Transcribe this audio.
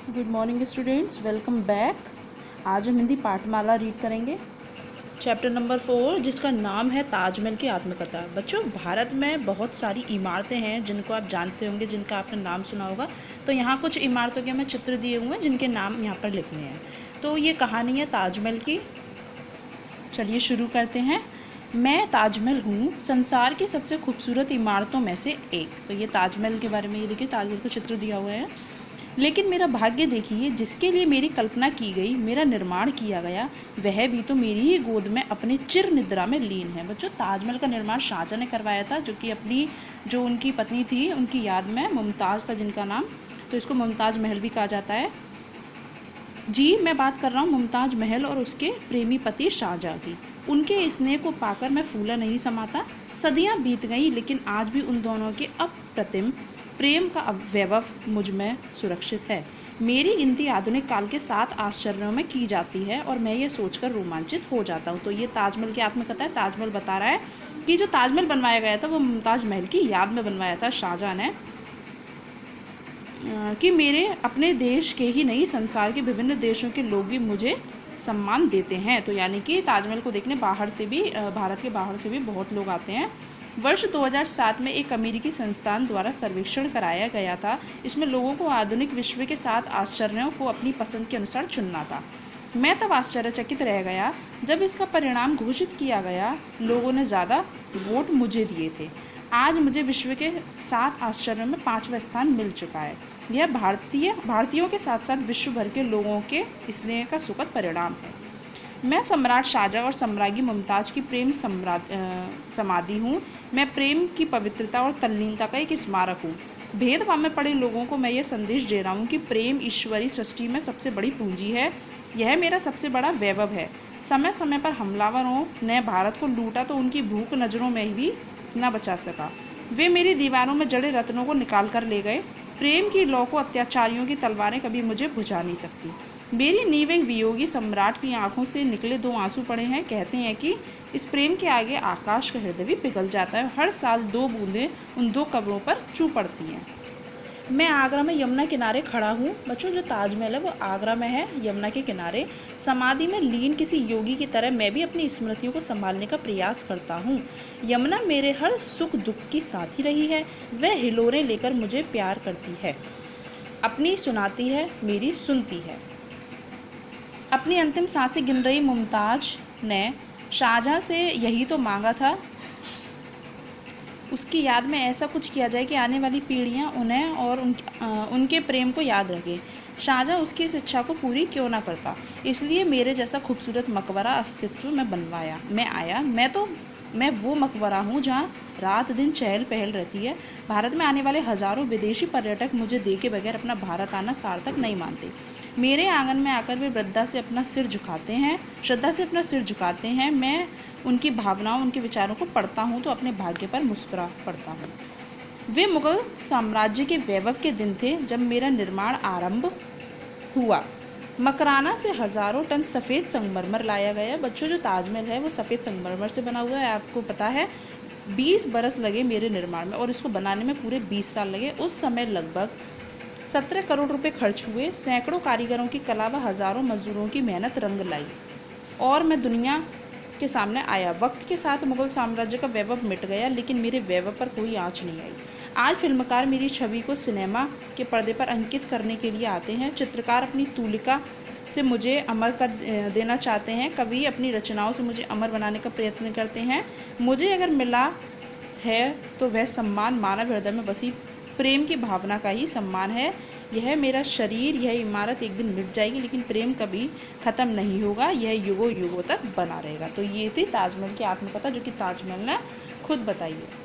Good morning students, welcome back. आज हम Hindi पाठमाला read करेंगे चैप्टर नंबर 4, जिसका नाम है ताजमहल की आत्मकथा। बच्चों, भारत में बहुत सारी इमारतें हैं जिनको आप जानते होंगे, जिनका आपने नाम सुना होगा। तो यहाँ कुछ इमारतों के हमें चित्र दिए हुए हैं जिनके नाम यहाँ पर लिखने हैं। तो ये कहानी है ताजमहल की। चलिए शुरू करते हैं। मैं ताजमहल हूँ, संसार की सबसे खूबसूरत इमारतों में से एक। तो ये ताजमहल के बारे में, ये देखिए ताजमहल को चित्र दिया हुआ है। लेकिन मेरा भाग्य देखिए, जिसके लिए मेरी कल्पना की गई, मेरा निर्माण किया गया, वह भी तो मेरी ही गोद में अपने चिर निद्रा में लीन है। बच्चों, ताजमहल का निर्माण शाहजहाँ ने करवाया था, जो उनकी पत्नी थी, उनकी याद में, मुमताज़ था जिनका नाम, तो इसको मुमताज़ महल भी कहा जाता है। जी, मैं बात कर रहा हूँ मुमताज़ महल और उसके प्रेमी पति शाहजहाँ की। उनके स्नेह को पाकर मैं फूला नहीं समाता। सदियाँ बीत गईं, लेकिन आज भी उन दोनों के अप्रतिम प्रेम का वैभव मुझ में सुरक्षित है। मेरी गिनती आधुनिक काल के 7 आश्चर्यों में की जाती है और मैं ये सोचकर रोमांचित हो जाता हूँ। तो ये ताजमहल की आत्मकथा है। ताजमहल बता रहा है कि जो ताजमहल बनवाया गया था वो मुमताज़ महल की याद में बनवाया था शाहजहाँ ने, कि मेरे अपने देश के ही नहीं, संसार के विभिन्न देशों के लोग भी मुझे सम्मान देते हैं। तो यानी कि ताजमहल को देखने बाहर से भी, भारत के बाहर से भी बहुत लोग आते हैं। वर्ष 2007 में एक अमेरिकी संस्थान द्वारा सर्वेक्षण कराया गया था। इसमें लोगों को आधुनिक विश्व के 7 आश्चर्यों को अपनी पसंद के अनुसार चुनना था। मैं तब आश्चर्यचकित रह गया जब इसका परिणाम घोषित किया गया। लोगों ने ज़्यादा वोट मुझे दिए थे। आज मुझे विश्व के 7 आश्चर्यों में 5वां स्थान मिल चुका है। यह भारतीयों के साथ साथ विश्व भर के लोगों के स्नेह का सुखद परिणाम है। मैं सम्राट शाहजहाँ और सम्राज्ञी मुमताज़ की प्रेम समाधि हूँ। मैं प्रेम की पवित्रता और तल्लीनता का एक स्मारक हूँ। भेदभाव में पड़े लोगों को मैं ये संदेश दे रहा हूँ कि प्रेम ईश्वरी सृष्टि में सबसे बड़ी पूंजी है। यह मेरा सबसे बड़ा वैभव है। समय समय पर हमलावरों ने भारत को लूटा तो उनकी भूख नज़रों में भी न बचा सका। वे मेरी दीवारों में जड़े रत्नों को निकाल कर ले गए। प्रेम की लौ को अत्याचारियों की तलवारें कभी मुझे बुझा नहीं सकती। मेरी नींव एक वियोगी सम्राट की आंखों से निकले 2 आंसू पड़े हैं। कहते हैं कि इस प्रेम के आगे आकाश का हृदय भी पिघल जाता है। हर साल 2 बूंदें उन 2 कब्रों पर चू पड़ती हैं। मैं आगरा में यमुना किनारे खड़ा हूँ। बच्चों, जो ताजमहल है वो आगरा में है, यमुना के किनारे। समाधि में लीन किसी योगी की तरह मैं भी अपनी स्मृतियों को संभालने का प्रयास करता हूँ। यमुना मेरे हर सुख दुख की साथी रही है। वह हिलोरें लेकर मुझे प्यार करती है, अपनी सुनाती है, मेरी सुनती है। अपनी अंतिम सांसें गिन रही मुमताज़ ने शाहजहाँ से यही तो मांगा था, उसकी याद में ऐसा कुछ किया जाए कि आने वाली पीढ़ियाँ उन्हें और उनके प्रेम को याद रखें। शाहजहाँ उसकी इस इच्छा को पूरी क्यों ना करता। इसलिए मेरे जैसा खूबसूरत मकबरा अस्तित्व में बनवाया। मैं वो मकबरा हूँ जहाँ रात दिन चहल पहल रहती है। भारत में आने वाले हज़ारों विदेशी पर्यटक मुझे देखे बगैर अपना भारत आना सार्थक नहीं मानते। मेरे आंगन में आकर वे श्रद्धा से अपना सिर झुकाते हैं। मैं उनकी भावनाओं, उनके विचारों को पढ़ता हूँ तो अपने भाग्य पर मुस्कुरा पड़ता हूँ। वे मुग़ल साम्राज्य के वैभव के दिन थे जब मेरा निर्माण आरंभ हुआ। मकराना से हज़ारों टन सफ़ेद संगमरमर लाया गया। बच्चों, जो ताजमहल है वो सफ़ेद संगमरमर से बना हुआ है। आपको पता है 20 बरस लगे मेरे निर्माण में और इसको बनाने में पूरे 20 साल लगे। उस समय लगभग 17 करोड़ रुपए खर्च हुए। सैकड़ों कारीगरों की कला व हज़ारों मजदूरों की मेहनत रंग लाई और मैं दुनिया के सामने आया। वक्त के साथ मुग़ल साम्राज्य का वैभव मिट गया, लेकिन मेरे वैभव पर कोई आँच नहीं आई। आज फिल्मकार मेरी छवि को सिनेमा के पर्दे पर अंकित करने के लिए आते हैं। चित्रकार अपनी तूलिका से मुझे अमर कर देना चाहते हैं। कवि अपनी रचनाओं से मुझे अमर बनाने का प्रयत्न करते हैं। मुझे अगर मिला है तो वह सम्मान मानव हृदय में बसी प्रेम की भावना का ही सम्मान है। यह मेरा शरीर, यह इमारत एक दिन मिट जाएगी, लेकिन प्रेम कभी ख़त्म नहीं होगा। यह युगों युगों तक बना रहेगा। तो ये थी ताजमहल की आत्मकथा, जो कि ताजमहल ने खुद बताई है।